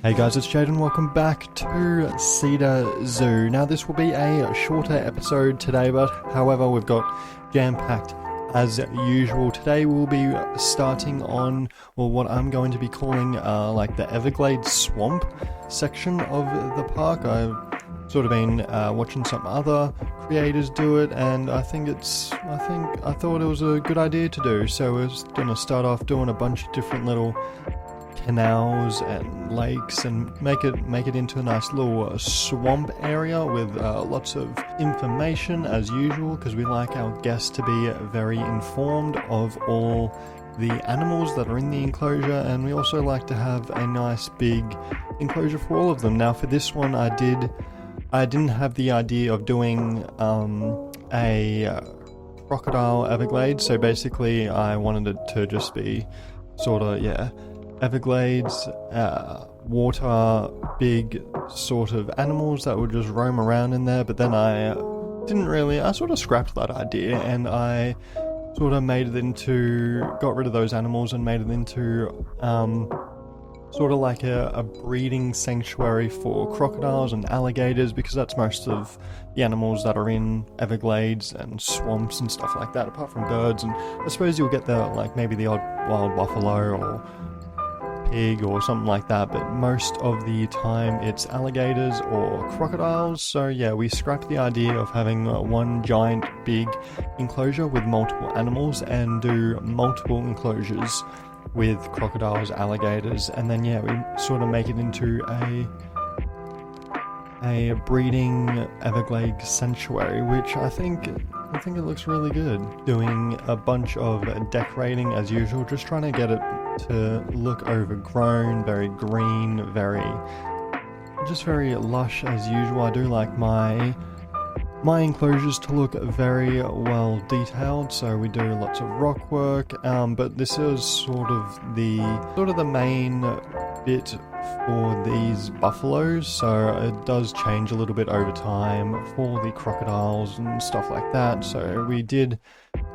Hey guys, it's Jade and welcome back to Cedar Zoo. Now this will be a shorter episode today, but however we've got jam-packed as usual. Today we'll be starting on, well, what I'm going to be calling like the Everglades Swamp section of the park. I've sort of been watching some other creators do it, and I thought it was a good idea to do. So we're just going to start off doing a bunch of different little canals and lakes and make it into a nice little swamp area with lots of information as usual, because we like our guests to be very informed of all the animals that are in the enclosure, and we also like to have a nice big enclosure for all of them. Now for this one I didn't have the idea of doing a crocodile Everglades, so basically I wanted it to just be sort of, yeah, Everglades, water, big sort of animals that would just roam around in there. But then I sort of scrapped that idea, and I sort of got rid of those animals and made it into sort of like a breeding sanctuary for crocodiles and alligators, because that's most of the animals that are in Everglades and swamps and stuff like that, apart from birds. And I suppose you'll get maybe the odd wild buffalo or pig or something like that, but most of the time it's alligators or crocodiles. So yeah, we scrapped the idea of having one giant big enclosure with multiple animals and do multiple enclosures with crocodiles, alligators, and then yeah, we sort of make it into a breeding Everglades sanctuary, which I think it looks really good. Doing a bunch of decorating as usual, just trying to get it to look overgrown, very green, very lush as usual. I do like my enclosures to look very well detailed, so we do lots of rock work, but this is sort of the main bit for these buffaloes, so it does change a little bit over time for the crocodiles and stuff like that. So we did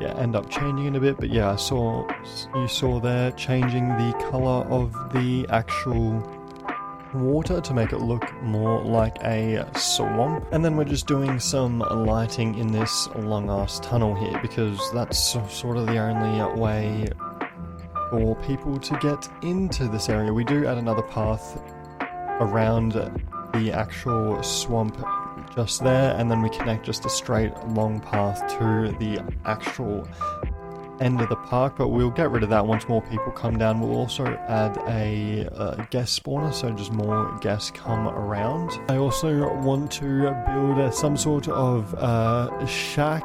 end up changing it a bit, but yeah, you saw there changing the color of the actual water to make it look more like a swamp. And then we're just doing some lighting in this long ass tunnel here, because that's sort of the only way for people to get into this area. We do add another path around the actual swamp just there, and then we connect just a straight long path to the actual end of the park, but we'll get rid of that once more people come down. We'll also add a guest spawner, so just more guests come around. I also want to build some sort of shack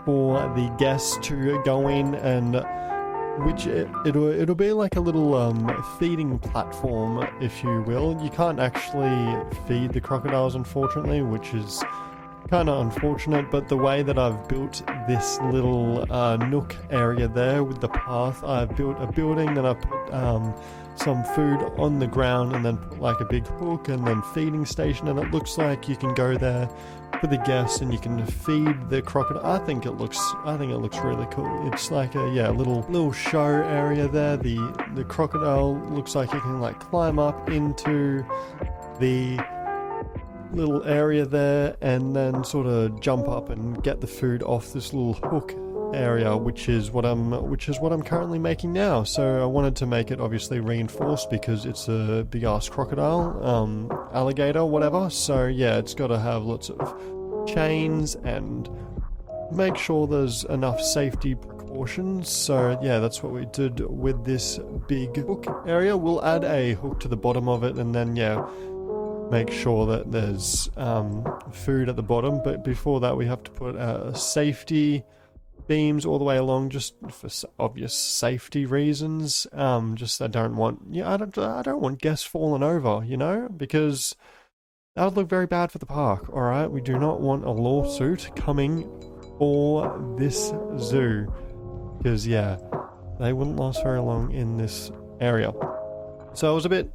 for the guests to go in, and which it'll be like a little feeding platform, if you will. You can't actually feed the crocodiles, unfortunately, which is kind of unfortunate, but the way that I've built this little nook area there with the path, I've built a building, then I put some food on the ground, and then put like a big hook and then feeding station, and it looks like you can go there for the guests and you can feed the crocodile. I think it looks really cool. It's like a little show area there. The crocodile looks like it can like climb up into the little area there and then sort of jump up and get the food off this little hook area, which is what I'm currently making now. So I wanted to make it obviously reinforced because it's a big ass crocodile, alligator, whatever. So yeah, it's got to have lots of chains and make sure there's enough safety precautions. So yeah, that's what we did with this big hook area. We'll add a hook to the bottom of it, and then yeah, make sure that there's food at the bottom. But before that, we have to put safety beams all the way along, just for obvious safety reasons. Just I don't want guests falling over, because that would look very bad for the park. All right, we do not want a lawsuit coming for this zoo, because yeah, they wouldn't last very long in this area. So I was a bit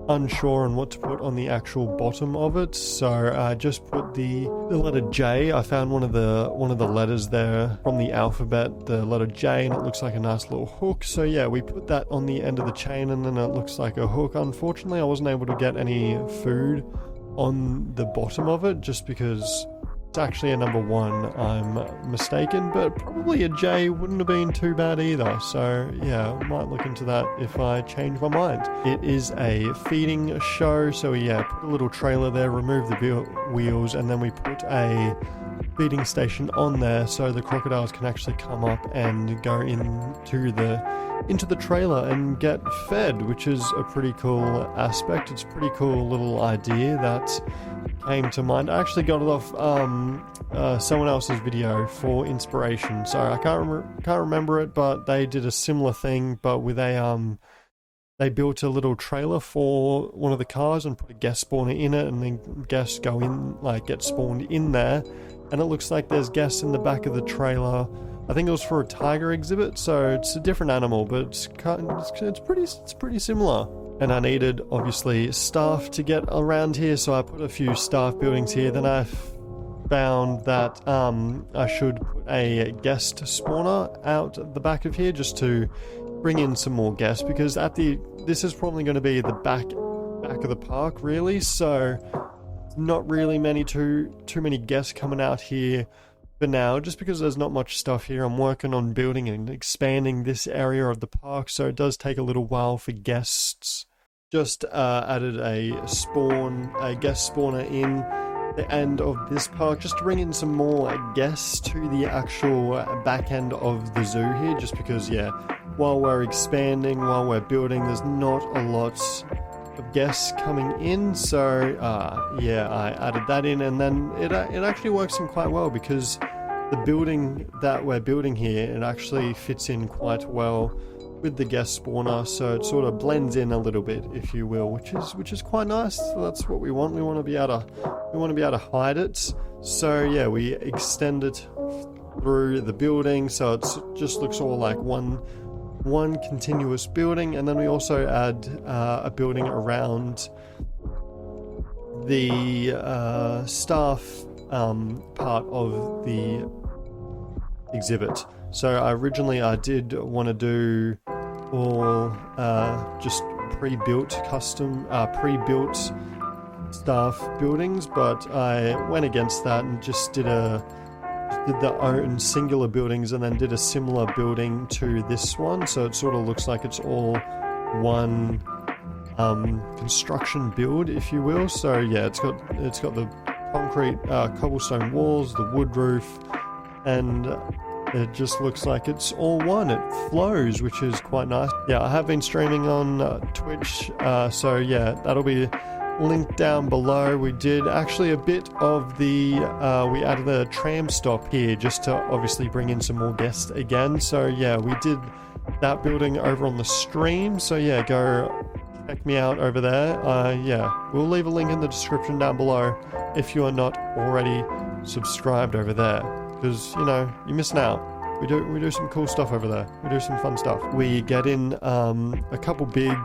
unsure on what to put on the actual bottom of it, so I just put the letter J. I found one of the letters there from the alphabet, the letter J, and it looks like a nice little hook. So yeah, we put that on the end of the chain, and then it looks like a hook. Unfortunately, I wasn't able to get any food on the bottom of it, just because it's actually a number 1, I'm mistaken, but probably a J wouldn't have been too bad either. So yeah, I might look into that if I change my mind. It is a feeding show, so yeah, put a little trailer there, remove the wheels, and then we put a feeding station on there so the crocodiles can actually come up and go into the trailer and get fed, which is a pretty cool aspect. It's a pretty cool little idea that came to mind. I actually got it off someone else's video for inspiration, so I can't remember it, but they did a similar thing, but with a they built a little trailer for one of the cars and put a guest spawner in it, and then guests go in, like, get spawned in there, and it looks like there's guests in the back of the trailer. I think it was for a tiger exhibit, so it's a different animal, but it's pretty similar. And I needed, obviously, staff to get around here, so I put a few staff buildings here. Then I found that I should put a guest spawner out the back of here just to bring in some more guests, because this is probably going to be the back of the park, really, so not really too many guests coming out here for now, just because there's not much stuff here. I'm working on building and expanding this area of the park, so it does take a little while for guests. Just added a guest spawner in the end of this park, just to bring in some more guests to the actual back end of the zoo here, just because, yeah, while we're expanding, while we're building, there's not a lot of guests coming in, so yeah, I added that in, and then it actually works in quite well, because the building that we're building here, it actually fits in quite well with the guest spawner, so it sort of blends in a little bit, if you will, which is quite nice. That's what we want. We want to be able to hide it. So yeah, we extend it through the building, so it just looks all like one continuous building, and then we also add a building around the staff part of the exhibit. So originally I did want to do all just pre-built staff buildings, but I went against that and just did their own singular buildings, and then did a similar building to this one, so it sort of looks like it's all one construction build, if you will. So yeah, it's got the concrete cobblestone walls, the wood roof, and it just looks like it's all one. It flows, which is quite nice. Yeah, I have been streaming on Twitch, so yeah, that'll be linked down below. We did actually a bit of we added a tram stop here just to obviously bring in some more guests again. So yeah, we did that building over on the stream. So yeah, go check me out over there. Yeah, we'll leave a link in the description down below if you are not already subscribed over there, because you know, you're missing out. We do some cool stuff over there. We do some fun stuff. We get in a couple big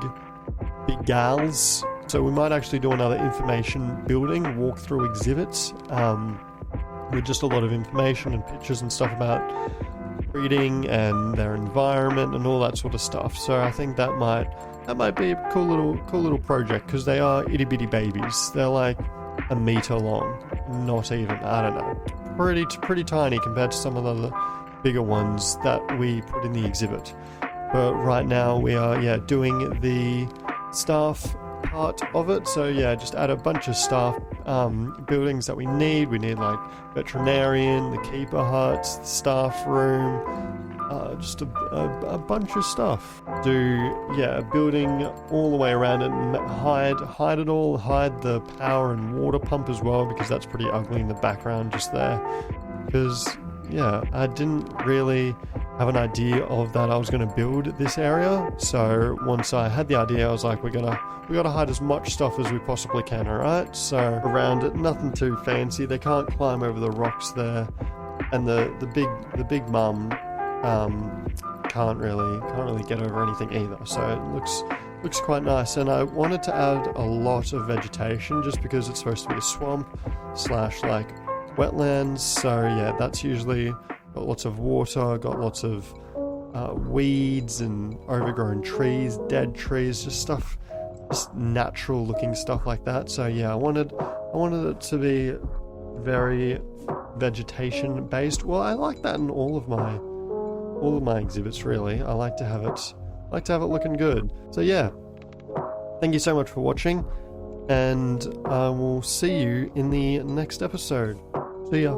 gals. So we might actually do another information building, walkthrough exhibits, with just a lot of information and pictures and stuff about breeding and their environment and all that sort of stuff. So I think that might be a cool little project, because they are itty bitty babies. They're like a meter long, not even, I don't know, pretty tiny compared to some of the bigger ones that we put in the exhibit. But right now we are doing the staff part of it. So yeah, just add a bunch of staff buildings that we need. We need like veterinarian, the keeper hut, the staff room, just a bunch of stuff. Do a building all the way around it and hide it all, hide the power and water pump as well, because that's pretty ugly in the background just there. Because yeah, I didn't really have an idea of that I was going to build this area. So once I had the idea, I was like, we gotta hide as much stuff as we possibly can. All right, so around it, nothing too fancy. They can't climb over the rocks there, and the big mum can't really get over anything either. So it looks quite nice. And I wanted to add a lot of vegetation just because it's supposed to be a swamp slash like wetlands. So yeah, that's usually got lots of water, got lots of weeds and overgrown trees, dead trees, just stuff, just natural looking stuff like that. So yeah, I wanted it to be very vegetation based. Well, I like that in all of my exhibits really. I like to have it looking good. So yeah, thank you so much for watching, and I will see you in the next episode. See ya.